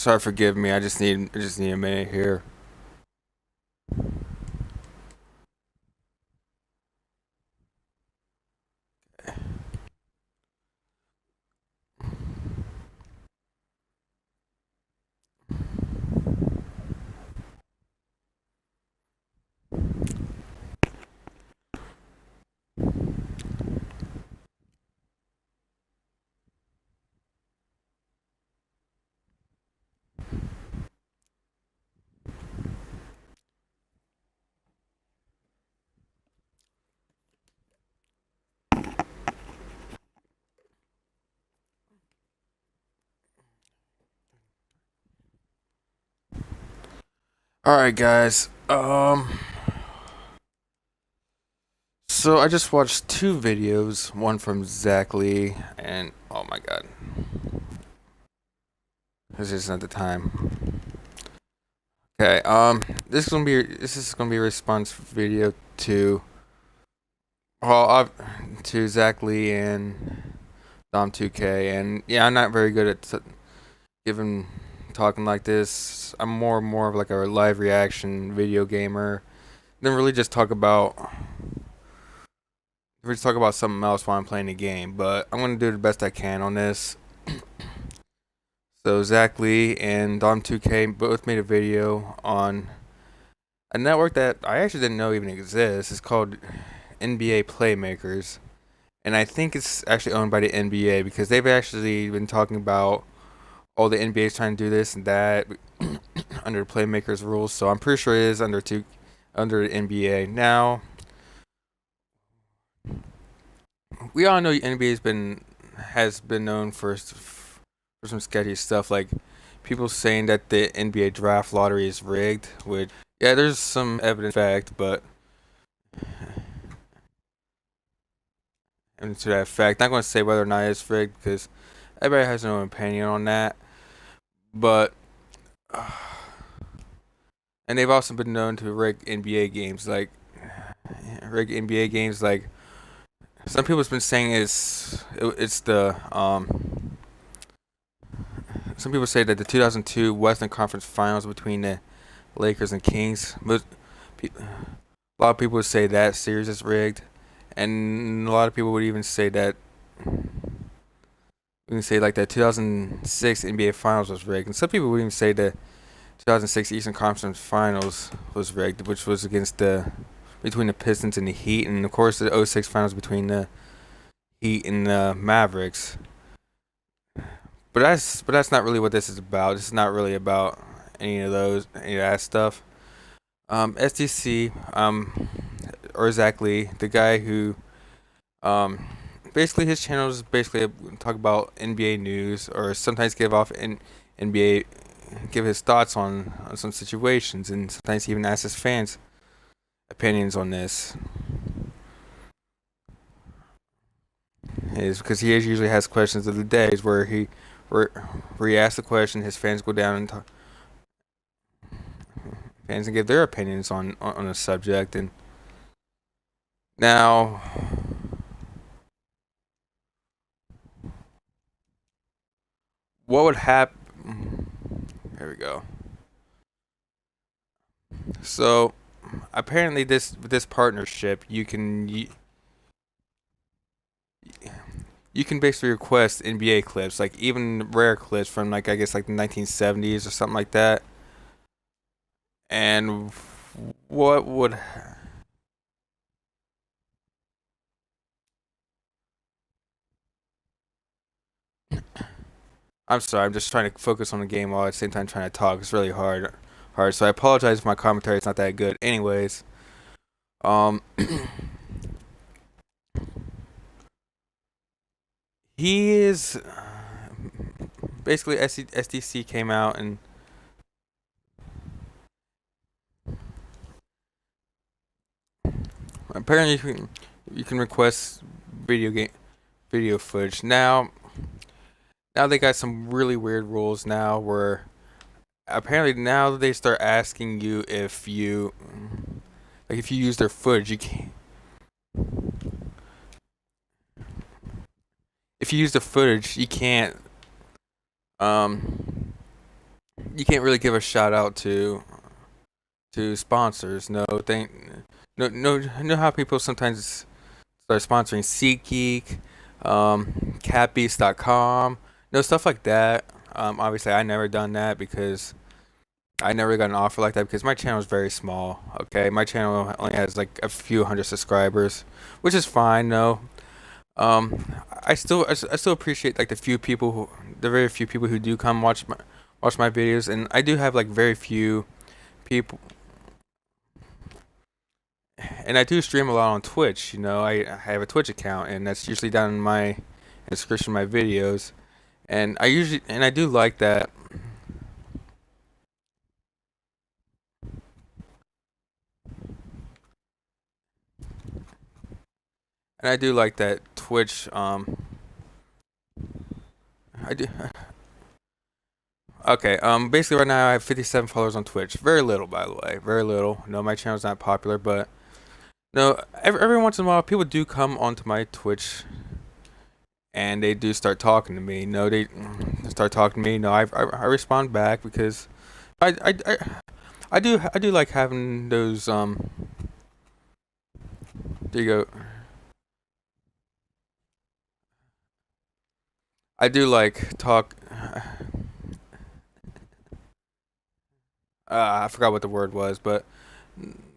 Sorry, forgive me. I just need a minute here. All right, guys. So I just watched two videos. One from Zach Lee, and oh my God, this isn't the time. Okay. This is gonna be a response video to to Zach Lee and Dom 2K, and yeah, I'm not very good at giving talking like this. I'm more of like a live reaction video gamer. Then really just talk about something else while I'm playing the game. But I'm gonna do the best I can on this. So Zach Lee and Dom 2K both made a video on a network that I actually didn't know even exists. It's called NBA Playmakers, and I think it's actually owned by the NBA because they've actually been talking about all the NBA is trying to do this and that under the Playmakers rules. So I'm pretty sure it is under the NBA. Now, we all know the NBA has been known for some sketchy stuff, like people saying that the NBA draft lottery is rigged. Which, yeah, there's some evidence fact, but and to that fact, not going to say whether or not it's rigged because everybody has their own opinion on that. But and they've also been known to rig NBA games. Like some people have been saying it's the some people say that the 2002 Western Conference Finals between the Lakers and Kings, but a lot of people would say that series is rigged, and a lot of people would even say that like the 2006 NBA Finals was rigged, and some people would even say the 2006 Eastern Conference Finals was rigged, which was against the between the Pistons and the Heat, and of course the '06 Finals between the Heat and the Mavericks. But that's not really what this is about. This is not really about any of that stuff. SDC, or Zach Lee, the guy who um basically his channel is basically talk about NBA news or sometimes NBA give his thoughts on some situations, and sometimes he even ask his fans opinions on this. Is because he usually has questions of the days where, where he asks the question, his fans go down and talk, fans and give their opinions on a subject. And now, what would happen? There we go. So apparently, this partnership, you can basically request NBA clips, like even rare clips from like I guess like the 1970s or something like that. And what would I'm sorry, I'm just trying to focus on the game while at the same time trying to talk. It's really hard. So I apologize if my commentary is not that good. Anyways, um, he is basically SDC came out and apparently you can request video game video footage. Now they got some really weird rules now where apparently now they start asking you if you use their footage, you can't. If you use the footage, you can't um you can't really give a shout out to sponsors. No, know how people sometimes start sponsoring SeatGeek, catbeast.com, no stuff like that. Obviously, I never done that because I never got an offer like that because my channel is very small. Okay, my channel only has like a few hundred subscribers, which is fine. No, I still appreciate like the very few people who do come watch my videos, and I do have like very few people, and I do stream a lot on Twitch. You know, I have a Twitch account, and that's usually down in my description of my videos, and I do like that. And I do like that Twitch. I do. Okay. Basically, right now I have 57 followers on Twitch. Very little, by the way. Very little. No, my channel's not popular, but no. Every once in a while, people do come onto my Twitch, and they do start talking to me. No, they start talking to me. No, I respond back because I I, I I do like having those. There you go. I do like talk. I forgot what the word was, but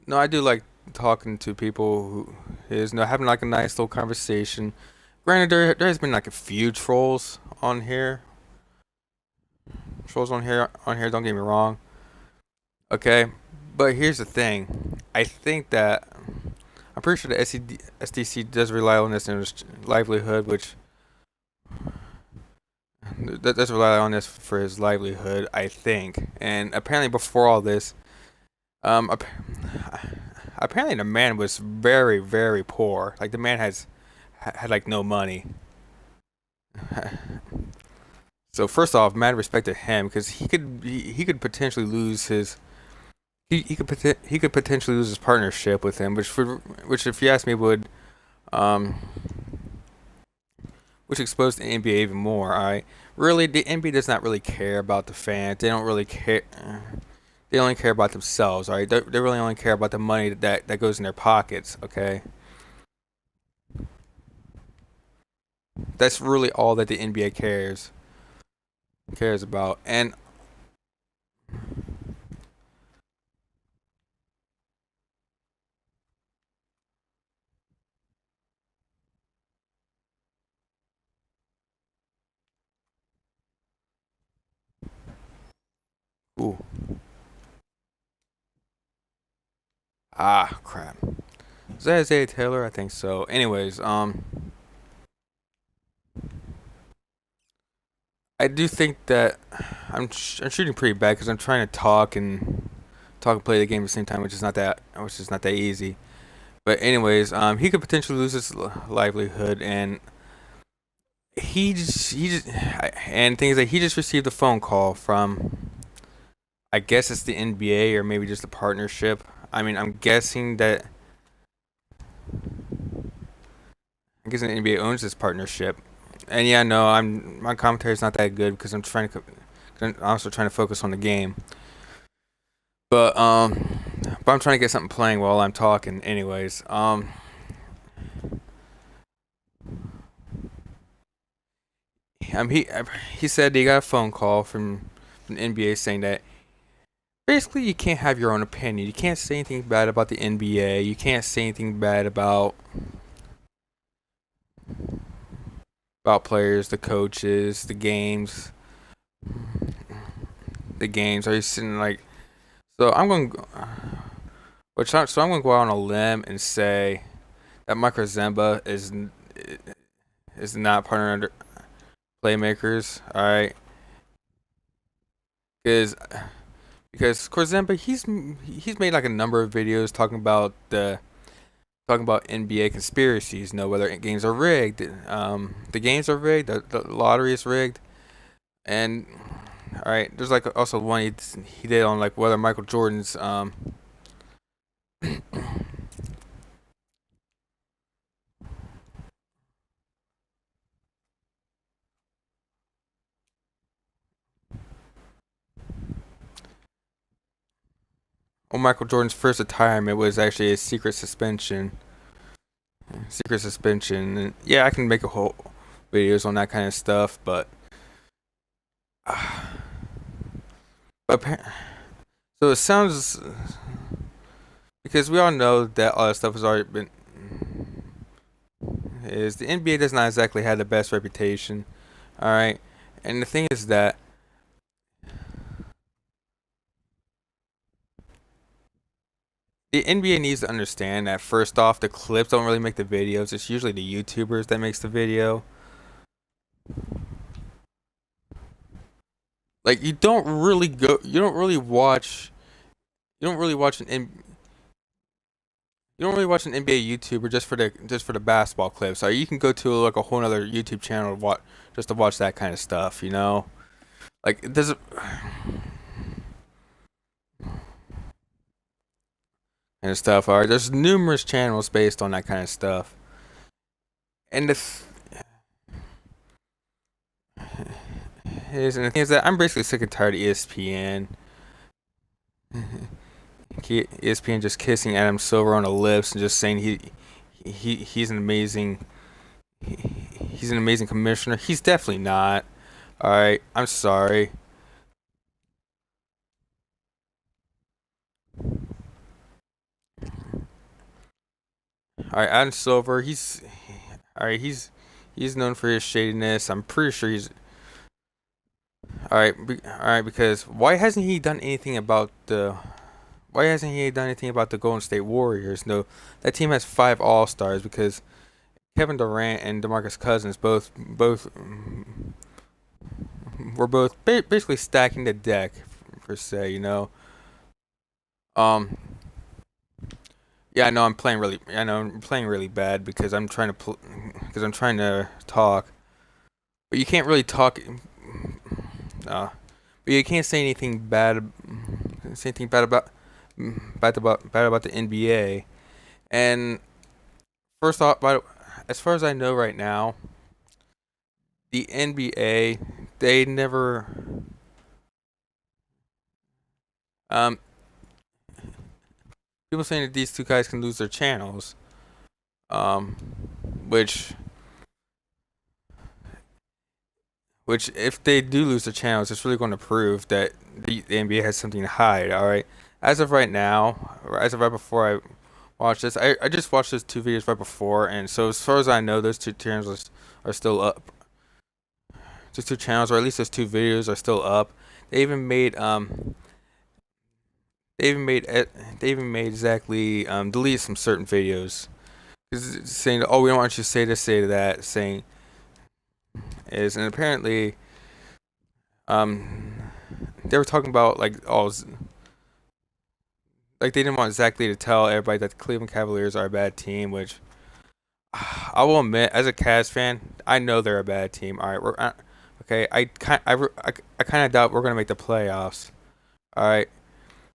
no, I do like talking to people who is no having like a nice little conversation. Granted, there has been like a few trolls on here. Don't get me wrong, okay, but here's the thing. I think that I'm pretty sure the SDC does rely on this in its livelihood, which does rely on this for his livelihood. I think, and apparently before all this, um, apparently the man was very poor. Like the man had like no money. So first off, mad respect to him because he could potentially lose his he could potentially lose his partnership with him, which if you ask me would um which exposed the NBA even more. I really the NBA does not really care about the fans. They don't really care. They only care about themselves. Right? They really only care about the money that goes in their pockets. Okay, that's really all that the NBA cares about. And ooh, crap. Is that Isaiah Taylor? I think so. Anyways, I do think that I'm shooting pretty bad because I'm trying to talk and play the game at the same time, which is not that easy. But anyways, he could potentially lose his livelihood, and he just and things like he just received a phone call from I guess it's the NBA or maybe just a partnership. I mean, I guess the NBA owns this partnership. And yeah, no, my commentary is not that good because I'm also trying to focus on the game. But I'm trying to get something playing while I'm talking. Anyways, he he said he got a phone call from the NBA saying that basically you can't have your own opinion. You can't say anything bad about the NBA. You can't say anything bad about players, the coaches, the games. Are you sitting like so? So I'm going to go out on a limb and say that Michael Zemba is not partner under playmakers. All right, because because Korzemba he's made like a number of videos talking about NBA conspiracies. Know whether games are rigged. The games are rigged. The lottery is rigged. And all right, there's like also one he did on like whether Michael Jordan's on Michael Jordan's first retirement was actually a secret suspension. Secret suspension. And yeah, I can make a whole videos on that kind of stuff, but but so it sounds because we all know that all that stuff has already been is the NBA does not exactly have the best reputation. All right, and the thing is that the NBA needs to understand that first off, the clips don't really make the videos. It's usually the YouTubers that makes the video. Like you don't really watch, you don't really watch you don't really watch an NBA YouTuber just for the basketball clips. Or you can go to like a whole other YouTube channel to watch just to watch that kind of stuff. You know, like it doesn't and stuff. All right, there's numerous channels based on that kind of stuff. And the thing is that I'm basically sick and tired of ESPN. ESPN just kissing Adam Silver on the lips and just saying he's an amazing he's an amazing commissioner. He's definitely not. All right, I'm sorry. All right, Adam Silver. All right. He's known for his shadiness. I'm pretty sure he's all right. Because why hasn't he done anything about the Golden State Warriors? No, that team has 5 All-Stars because Kevin Durant and DeMarcus Cousins both were both basically stacking the deck per se. You know. Um. Yeah, I know I'm playing really. I know I'm playing really bad because because I'm trying to talk, but you can't really talk. Uh, but you can't say anything bad. Say anything bad about the NBA. And first off, as far as I know right now, the NBA they never um people saying that these two guys can lose their channels, um, which if they do lose their channels, it's really going to prove that the NBA has something to hide. All right, as of right now, or as of right before I watched this, I just watched those 2 videos right before, and so as far as I know, those two channels are still up. Those 2 channels, or at least those 2 videos, are still up. They even made they even made exactly delete some certain videos. 'Cause it's saying, oh, we don't want you to say this, say that, saying is, and apparently, um, they were talking about like like they didn't want exactly to tell everybody that the Cleveland Cavaliers are a bad team, which I will admit, as a Cavs fan, I know they're a bad team. All right, okay. I kind of doubt we're gonna make the playoffs. All right,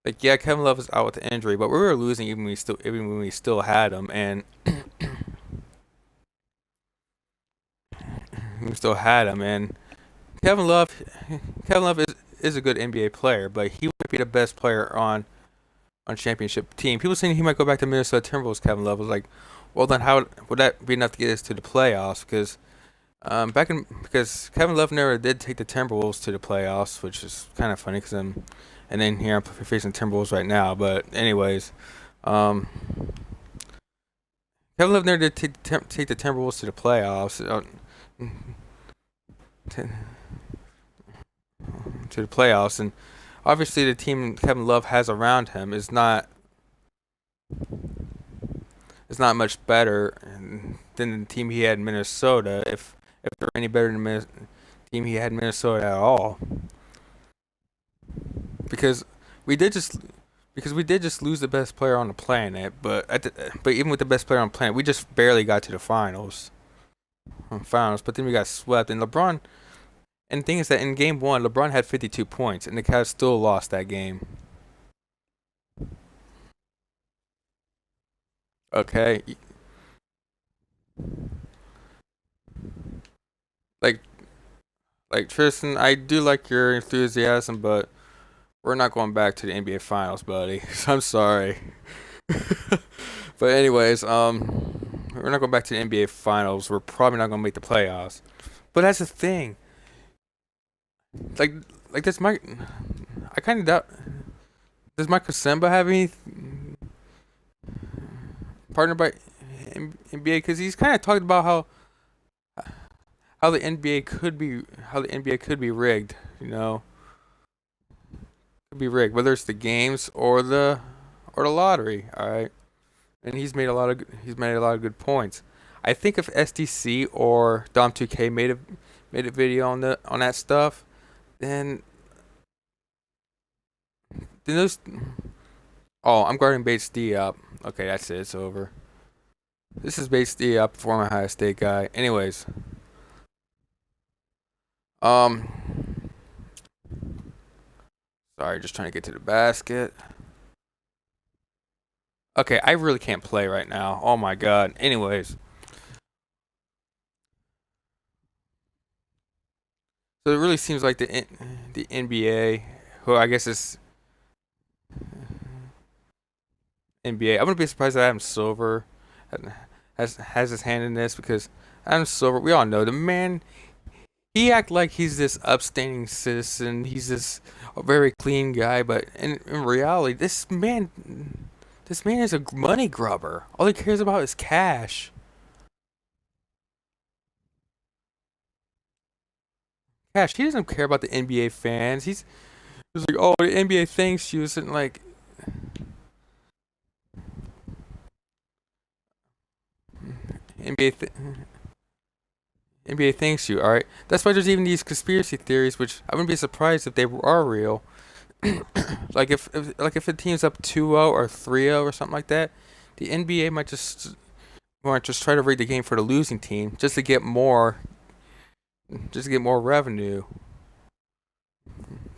like yeah, Kevin Love is out with the injury, but we were losing even when we still had him, and we still had him. And Kevin Love, Kevin Love is a good NBA player, but he would be the best player on championship team. People saying he might go back to Minnesota Timberwolves. Kevin Love was like, well then how would that be enough to get us to the playoffs? Because Kevin Love never did take the Timberwolves to the playoffs, which is kind of funny because and then here I'm facing Timberwolves right now. But anyways, um, Kevin Love never did take the Timberwolves to the playoffs. To, to the playoffs, and obviously the team Kevin Love has around him is not much better than the team he had in Minnesota. If they're any better than the team he had in Minnesota at all, because we did just we did just lose the best player on the planet. But even with the best player on the planet, we just barely got to the finals. Finals, but then we got swept. And LeBron, and the thing is that in game one, LeBron had 52 points, and the Cavs still lost that game. Okay, like Tristan, I do like your enthusiasm, but we're not going back to the NBA Finals, buddy. I'm sorry. But anyways, we're not going back to the NBA Finals. We're probably not going to make the playoffs. But that's the thing. Like, like this Mike. I kind of doubt. Does Michael Semba have any partner by NBA? Because he's kind of talked about how the NBA could be rigged. You know, could be rigged, whether it's the games or the lottery. All right, and he's made a lot of good points. I think if SDC or Dom2K made a video on that stuff, then those. Oh, I'm guarding Bates D up. Okay, that's it. It's over. This is Bates D up, former Ohio State guy. Anyways, um, sorry, just trying to get to the basket. Okay, I really can't play right now. Oh my god. Anyways, so it really seems like the NBA, who I guess is NBA. I wouldn't be surprised if Adam Silver has his hand in this because Adam Silver, we all know the man. He act like he's this upstanding citizen. He's this very clean guy, but in reality, this man is a money grubber. All he cares about is cash. Cash. He doesn't care about the NBA fans. He's like, oh, the NBA thanks you, and like NBA. NBA thanks you. All right. That's why there's even these conspiracy theories, which I wouldn't be surprised if they are real. Like if a team's up 2-0 or 3-0 or something like that, the NBA might just try to rig the game for the losing team just to get more revenue,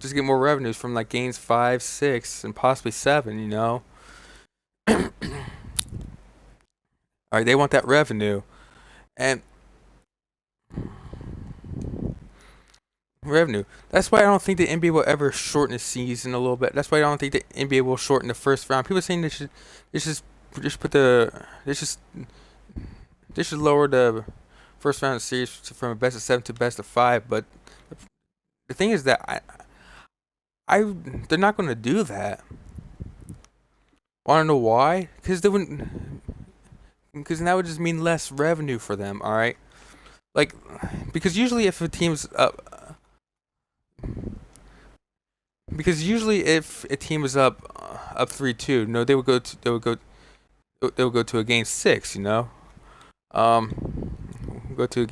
just to get more revenues from like games 5, 6, and possibly 7. You know. All right, they want that revenue, and revenue. That's why I don't think the NBA will ever shorten the season a little bit. That's why I don't think the NBA will shorten the first round. People are saying they should just put they should lower the first round of the series from a best of 7 to best of 5. But the thing is that I they're not going to do that. Want to know why? Because they wouldn't. Because that would just mean less revenue for them. All right. Like, because usually if a team's up, because usually if a team is up 3-2, no, they would go to a game 6. You know, go to a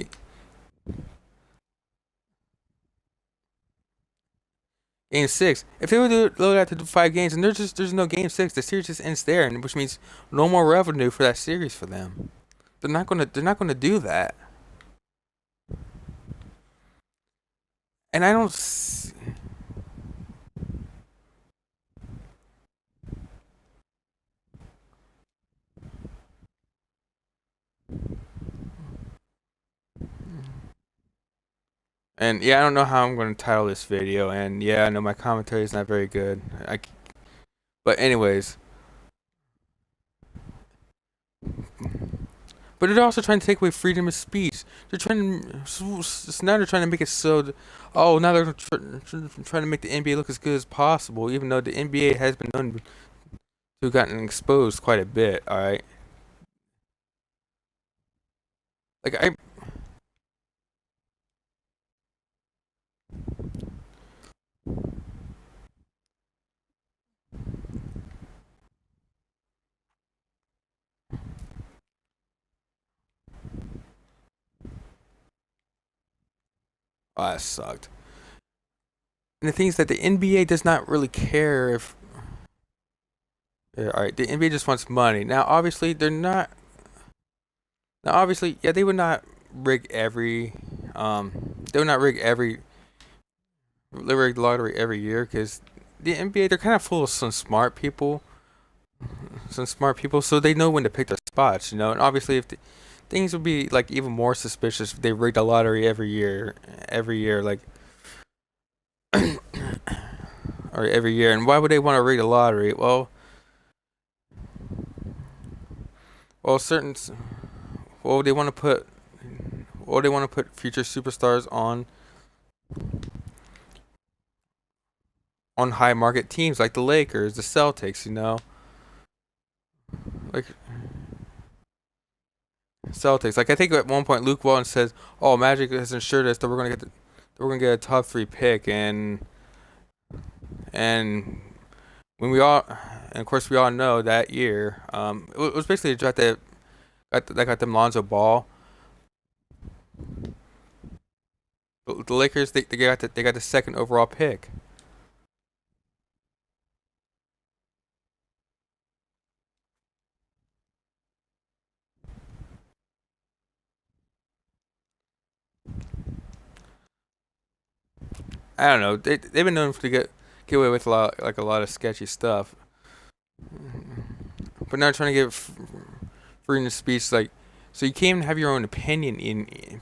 game 6. If they would load out to do 5 games, and there's no game 6, the series just ends there, and which means no more revenue for that series for them. They're not gonna do that. And I don't. And yeah, I don't know how I'm going to title this video. And yeah, I know my commentary is not very good. But anyways, but they're also trying to take away freedom of speech. They're trying now they're trying to make it so. Oh, now they're trying to make the NBA look as good as possible, even though the NBA has been known to have gotten exposed quite a bit. All right, like I. Oh, that sucked. And the thing is that the NBA does not really care if. Yeah, all right, the NBA just wants money. Now, obviously, they're not. Now, obviously, yeah, they would not rig every. They would not rig the lottery every year because the NBA they're kind of full of some smart people, so they know when to pick their spots, you know. And obviously, if things would be like even more suspicious if they rigged the lottery every year, like. or every year. And why would they want to rig the lottery? Well, certain, well, they want to put, future superstars on high market teams like the Lakers, the Celtics. Like Celtics. Like I think at one point Luke Walton says, "Oh, Magic has ensured us that we're gonna get a top three pick," and when we all, and of course we all know that year, it was basically a draft that got them Lonzo Ball. The Lakers they got the second overall pick. I don't know. They've been known to get away with a lot of sketchy stuff, but now trying to get freedom of speech. Like, so you can't even have your own opinion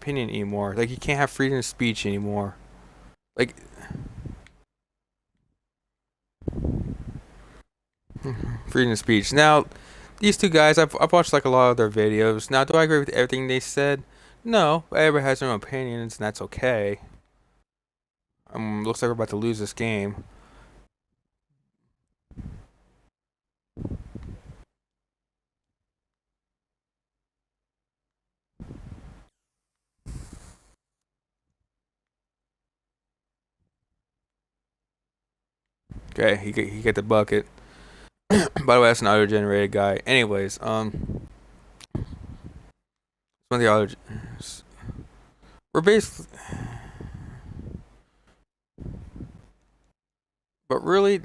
anymore. Like you can't have freedom of speech anymore. Like freedom of speech. Now, these two guys, I've watched like a lot of their videos. Now, do I agree with everything they said? No, everybody has their own opinions, and that's okay. Looks like we're about to lose this game. Okay, he get the bucket. By the way, that's an auto-generated guy. Anyways, one of the auto. We're basically, but really,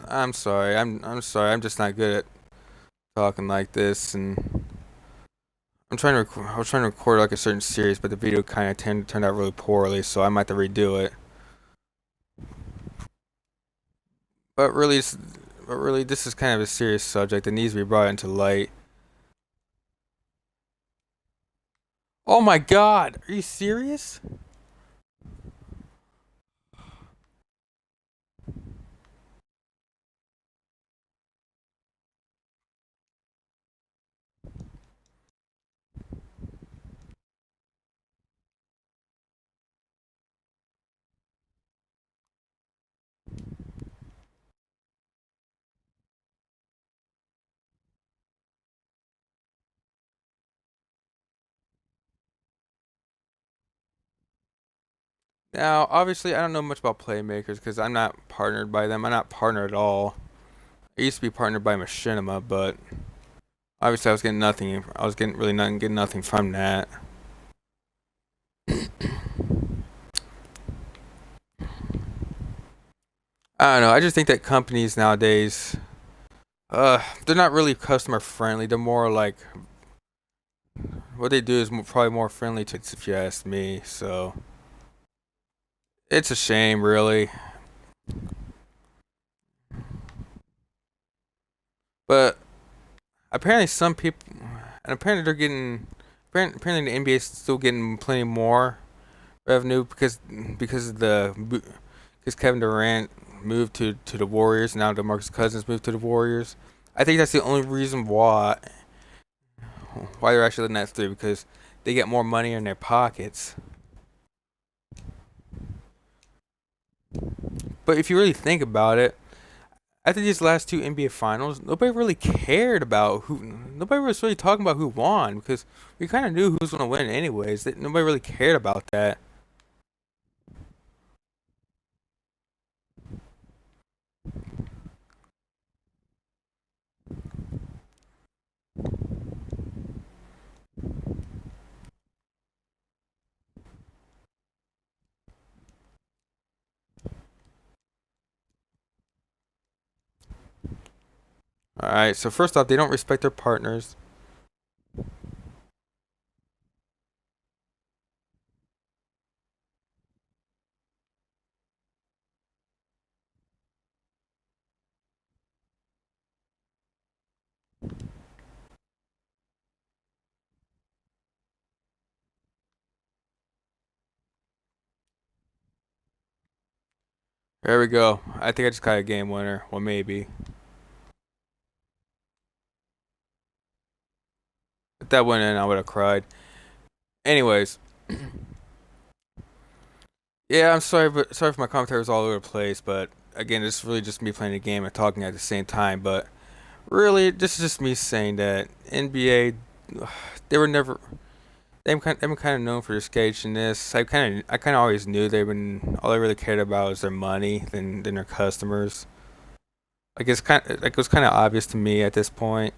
I'm sorry. I'm sorry. I'm just not good at talking like this, and I was trying to record like a certain series, but the video kind of turned out really poorly, so I might have to redo it. But really, this is kind of a serious subject that needs to be brought into light. Oh my God, are you serious? Now, obviously, I don't know much about playmakers because I'm not partnered by them. I'm not partnered at all. I used to be partnered by Machinima, but obviously, I was getting nothing. I was getting really nothing, getting nothing from that. I don't know. I just think that companies nowadays, they're not really customer friendly. They're more like what they do is probably more friendly to, if you ask me. So it's a shame, really. But apparently, some people, and apparently they're getting, apparently the NBA is still getting plenty more revenue because Kevin Durant moved to the Warriors. Now DeMarcus Cousins moved to the Warriors. I think that's the only reason why they're actually letting that through because they get more money in their pockets. But if you really think about it, after these last two NBA finals, nobody really cared about who. Nobody was really talking about who won because we kind of knew who was going to win anyways. Nobody really cared about that. All right. So first off, they don't respect their partners. There we go. I think I just got a game winner. Well, maybe. If that went in, I would have cried. Anyways, yeah, I'm sorry, but sorry if my commentary was all over the place. But again, it's really just me playing the game and talking at the same time. But really, this is just me saying that NBA, they were never. They've been kind of known for their sketchiness. I kind of always knew they've been all they really cared about was their money than their customers. Like it was kind of obvious to me at this point.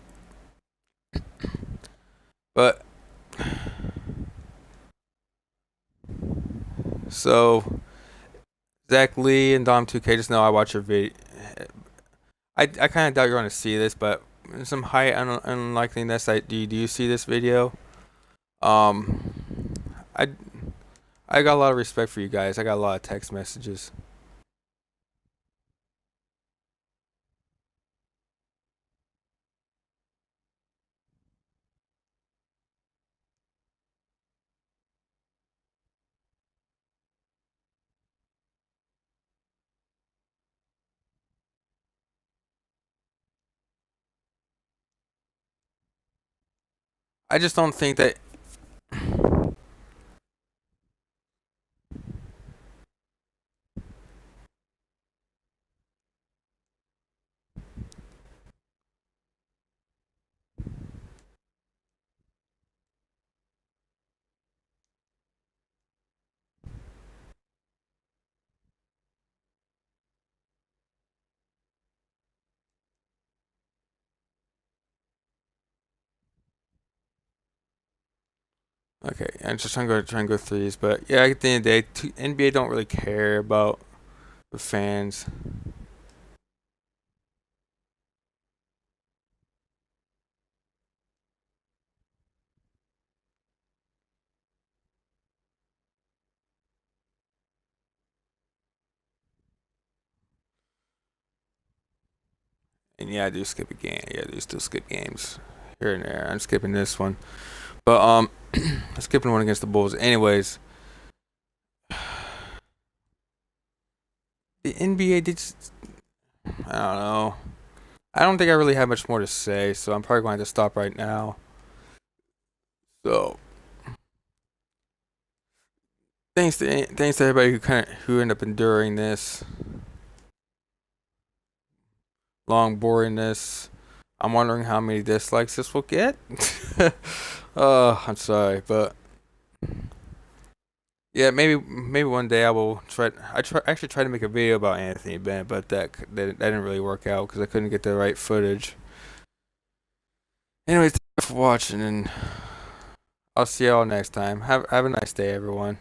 But so Zach Lee and Dom 2K, just know I watch your video. I kind of doubt you're going to see this, but some high unlikeliness. Do you see this video? Um, I I got a lot of respect for you guys. I got a lot of text messages. I just don't think that. Okay, I'm just trying to go through these, but yeah, at the end of the day, NBA don't really care about the fans. And yeah, I do skip a game. Yeah, I do still skip games here and there. I'm skipping this one, but I'm skipping one against the Bulls. Anyways, the NBA did. I don't know. I don't think I really have much more to say, so I'm probably going to stop right now. So thanks to everybody who ended up enduring this long boringness. I'm wondering how many dislikes this will get. I'm sorry, but yeah, maybe one day I will try. Actually try to make a video about Anthony Bennett, but that didn't really work out because I couldn't get the right footage. Anyways, thank you for watching, and I'll see y'all next time. Have a nice day, everyone.